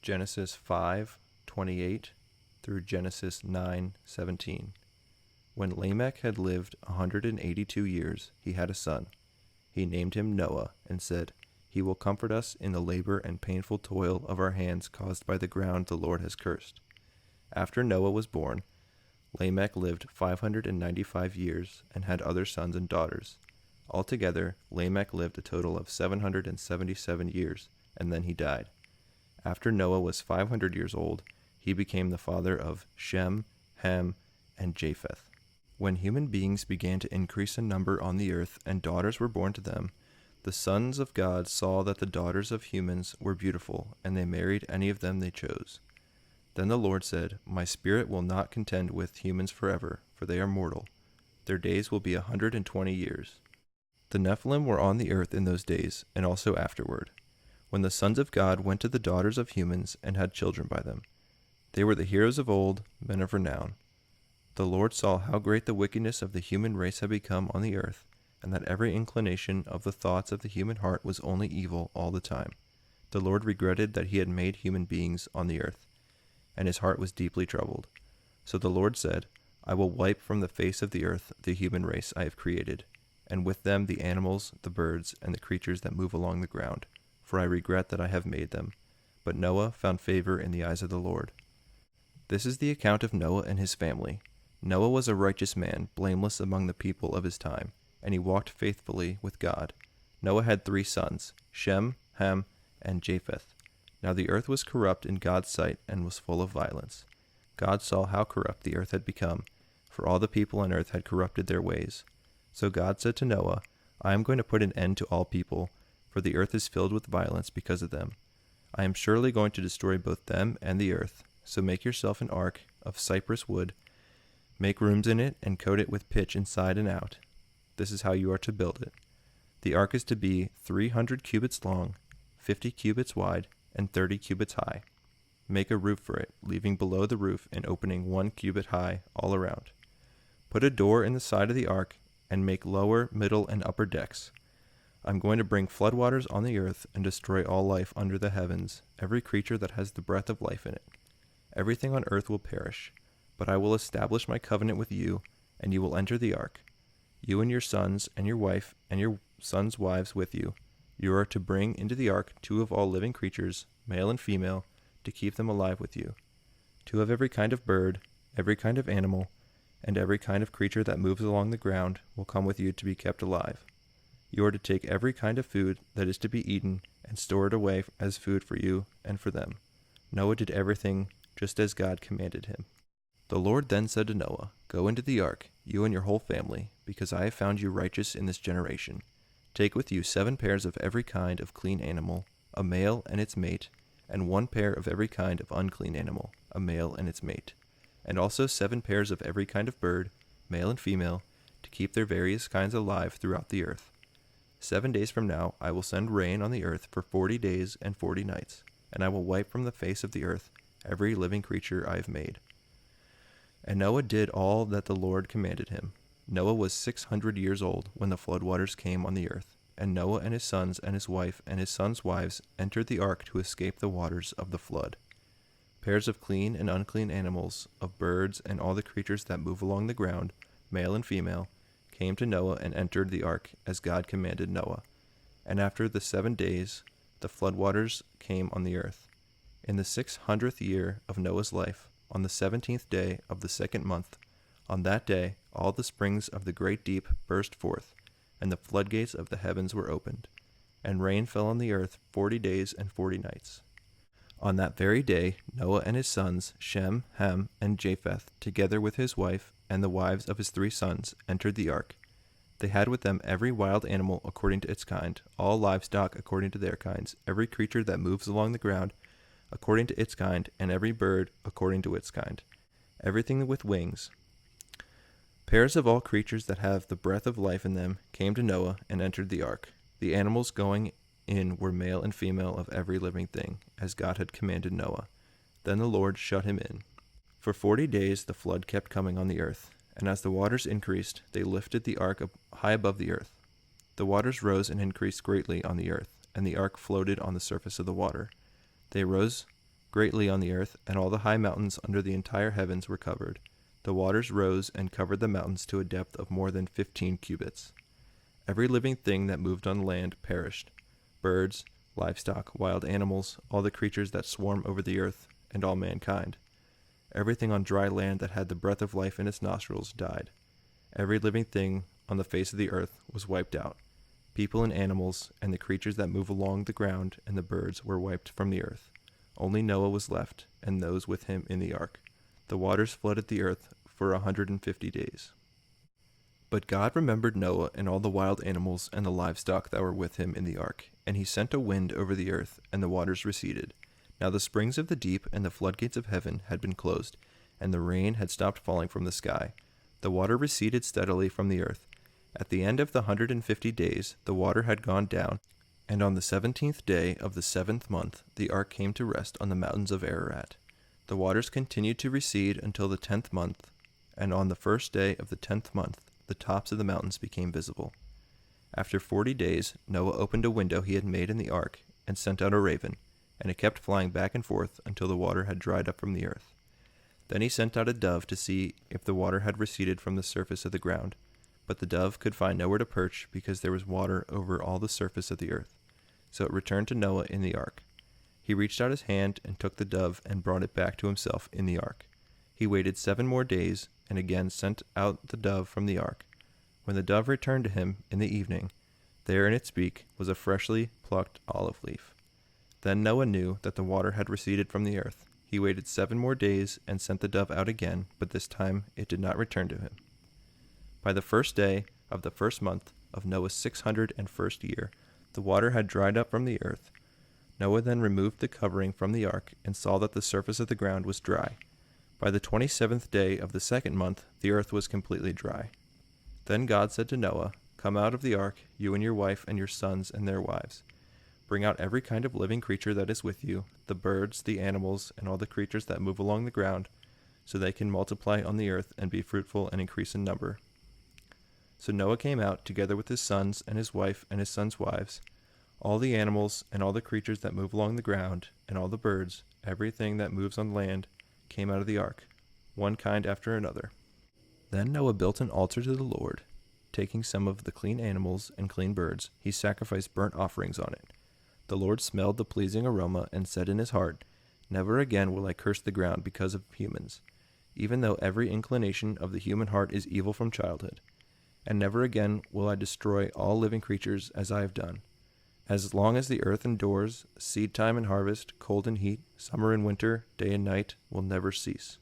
Genesis 5:28 through Genesis 9:17. When Lamech had lived 182 years, he had a son. He named him Noah, and said, "He will comfort us in the labor and painful toil of our hands caused by the ground the Lord has cursed." After Noah was born, Lamech lived 595 years and had other sons and daughters. Altogether, Lamech lived a total of 777 years, and then he died. After Noah was 500 years old, he became the father of Shem, Ham, and Japheth. When human beings began to increase in number on the earth and daughters were born to them, the sons of God saw that the daughters of humans were beautiful, and they married any of them they chose. Then the Lord said, "My spirit will not contend with humans forever, for they are mortal. Their days will be 120 years. The Nephilim were on the earth in those days, and also afterward, when the sons of God went to the daughters of humans and had children by them. They were the heroes of old, men of renown. The Lord saw how great the wickedness of the human race had become on the earth, and that every inclination of the thoughts of the human heart was only evil all the time. The Lord regretted that he had made human beings on the earth, and his heart was deeply troubled. So the Lord said, "I will wipe from the face of the earth the human race I have created, and with them the animals, the birds, and the creatures that move along the ground, for I regret that I have made them." But Noah found favor in the eyes of the Lord. This is the account of Noah and his family. Noah was a righteous man, blameless among the people of his time, and he walked faithfully with God. Noah had 3 sons, Shem, Ham, and Japheth. Now the earth was corrupt in God's sight and was full of violence. God saw how corrupt the earth had become, for all the people on earth had corrupted their ways. So God said to Noah, "I am going to put an end to all people, for the earth is filled with violence because of them. I am surely going to destroy both them and the earth. So make yourself an ark of cypress wood, make rooms in it, and coat it with pitch inside and out. This is how you are to build it. The ark is to be 300 cubits long, 50 cubits wide, and 30 cubits high. Make a roof for it, leaving below the roof an opening 1 cubit high all around. Put a door in the side of the ark, and make lower, middle, and upper decks. I'm going to bring floodwaters on the earth and destroy all life under the heavens, every creature that has the breath of life in it. Everything on earth will perish, but I will establish my covenant with you, and you will enter the ark. You and your sons and your wife and your sons' wives with you. You are to bring into the ark 2 of all living creatures, male and female, to keep them alive with you. 2 of every kind of bird, every kind of animal, and every kind of creature that moves along the ground will come with you to be kept alive. You are to take every kind of food that is to be eaten and store it away as food for you and for them." Noah did everything just as God commanded him. The Lord then said to Noah, "Go into the ark, you and your whole family, because I have found you righteous in this generation. Take with you 7 pairs of every kind of clean animal, a male and its mate, and 1 pair of every kind of unclean animal, a male and its mate, and also 7 pairs of every kind of bird, male and female, to keep their various kinds alive throughout the earth. 7 days from now I will send rain on the earth for 40 days and 40 nights, and I will wipe from the face of the earth every living creature I have made." And Noah did all that the Lord commanded him. Noah was 600 years old when the floodwaters came on the earth, and Noah and his sons and his wife and his sons' wives entered the ark to escape the waters of the flood. Pairs of clean and unclean animals, of birds and all the creatures that move along the ground, male and female, came to Noah and entered the ark as God commanded Noah. And after the 7 days, the floodwaters came on the earth. In the 600th year of Noah's life, on the 17th day of the 2nd month, on that day all the springs of the great deep burst forth, and the floodgates of the heavens were opened, and rain fell on the earth 40 days and 40 nights. On that very day Noah and his sons, Shem, Ham, and Japheth, together with his wife and the wives of his 3 sons, entered the ark. They had with them every wild animal according to its kind, all livestock according to their kinds, every creature that moves along the ground according to its kind, and every bird according to its kind, everything with wings. Pairs of all creatures that have the breath of life in them came to Noah and entered the ark. The animals going in were male and female of every living thing, as God had commanded Noah. Then the Lord shut him in. For 40 days the flood kept coming on the earth, and as the waters increased, they lifted the ark up high above the earth. The waters rose and increased greatly on the earth, and the ark floated on the surface of the water. They rose greatly on the earth, and all the high mountains under the entire heavens were covered. The waters rose and covered the mountains to a depth of more than 15 cubits. Every living thing that moved on land perished: birds, livestock, wild animals, all the creatures that swarm over the earth, and all mankind. Everything on dry land that had the breath of life in its nostrils died. Every living thing on the face of the earth was wiped out. People and animals, and the creatures that move along the ground, and the birds were wiped from the earth. Only Noah was left, and those with him in the ark. The waters flooded the earth for 150 days. But God remembered Noah and all the wild animals and the livestock that were with him in the ark, and he sent a wind over the earth, and the waters receded. Now the springs of the deep and the floodgates of heaven had been closed, and the rain had stopped falling from the sky. The water receded steadily from the earth. At the end of the 150 days, the water had gone down, and on the 17th day of the 7th month, the ark came to rest on the mountains of Ararat. The waters continued to recede until the 10th month, and on the first day of the 10th month, the tops of the mountains became visible. After 40 days, Noah opened a window he had made in the ark, and sent out a raven, and it kept flying back and forth until the water had dried up from the earth. Then he sent out a dove to see if the water had receded from the surface of the ground. But the dove could find nowhere to perch, because there was water over all the surface of the earth. So it returned to Noah in the ark. He reached out his hand and took the dove and brought it back to himself in the ark. He waited 7 more days, and again sent out the dove from the ark. When the dove returned to him in the evening, there in its beak was a freshly plucked olive leaf. Then Noah knew that the water had receded from the earth. He waited 7 more days and sent the dove out again, but this time it did not return to him. By the first day of the 1st month of Noah's 601st year, the water had dried up from the earth. Noah then removed the covering from the ark and saw that the surface of the ground was dry. By the 27th day of the 2nd month, the earth was completely dry. Then God said to Noah, "Come out of the ark, you and your wife and your sons and their wives. Bring out every kind of living creature that is with you, the birds, the animals, and all the creatures that move along the ground, so they can multiply on the earth and be fruitful and increase in number." So Noah came out, together with his sons and his wife and his sons' wives, all the animals and all the creatures that move along the ground, and all the birds, everything that moves on land, came out of the ark, one kind after another. Then Noah built an altar to the Lord. Taking some of the clean animals and clean birds, he sacrificed burnt offerings on it. The Lord smelled the pleasing aroma and said in his heart, "Never again will I curse the ground because of humans, even though every inclination of the human heart is evil from childhood. And never again will I destroy all living creatures as I have done. As long as the earth endures, seed time and harvest, cold and heat, summer and winter, day and night will never cease."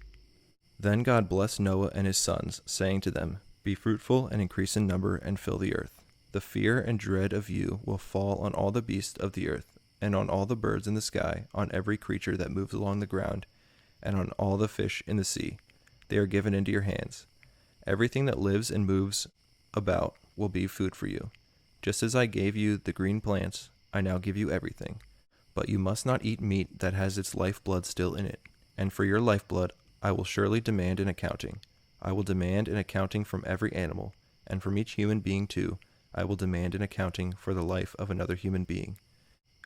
Then God blessed Noah and his sons, saying to them, "Be fruitful and increase in number and fill the earth. The fear and dread of you will fall on all the beasts of the earth, and on all the birds in the sky, on every creature that moves along the ground, and on all the fish in the sea. They are given into your hands. Everything that lives and moves about will be food for you. Just as I gave you the green plants, I now give you everything. But you must not eat meat that has its lifeblood still in it. And for your lifeblood I will surely demand an accounting. I will demand an accounting from every animal, and from each human being too, I will demand an accounting for the life of another human being.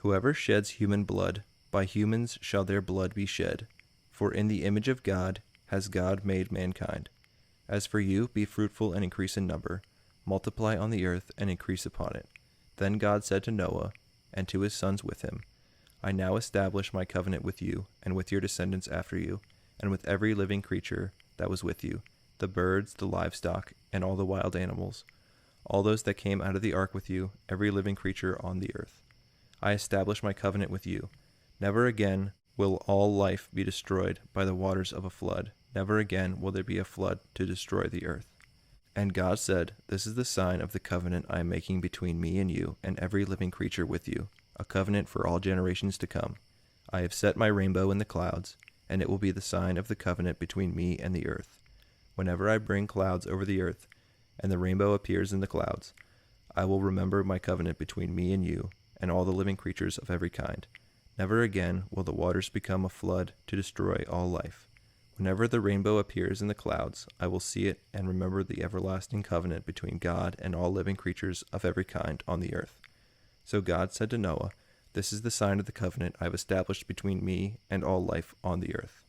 Whoever sheds human blood, by humans shall their blood be shed. For in the image of God has God made mankind. As for you, be fruitful and increase in number. Multiply on the earth and increase upon it." Then God said to Noah and to his sons with him, "I now establish my covenant with you and with your descendants after you, and with every living creature that was with you, the birds, the livestock, and all the wild animals, all those that came out of the ark with you, every living creature on the earth. I establish my covenant with you. Never again will all life be destroyed by the waters of a flood. Never again will there be a flood to destroy the earth." And God said, "This is the sign of the covenant I am making between me and you and every living creature with you, a covenant for all generations to come. I have set my rainbow in the clouds, and it will be the sign of the covenant between me and the earth. Whenever I bring clouds over the earth, and the rainbow appears in the clouds, I will remember my covenant between me and you and all the living creatures of every kind. Never again will the waters become a flood to destroy all life. Whenever the rainbow appears in the clouds, I will see it and remember the everlasting covenant between God and all living creatures of every kind on the earth." So God said to Noah, This is the sign of the covenant I have established between me and all life on the earth.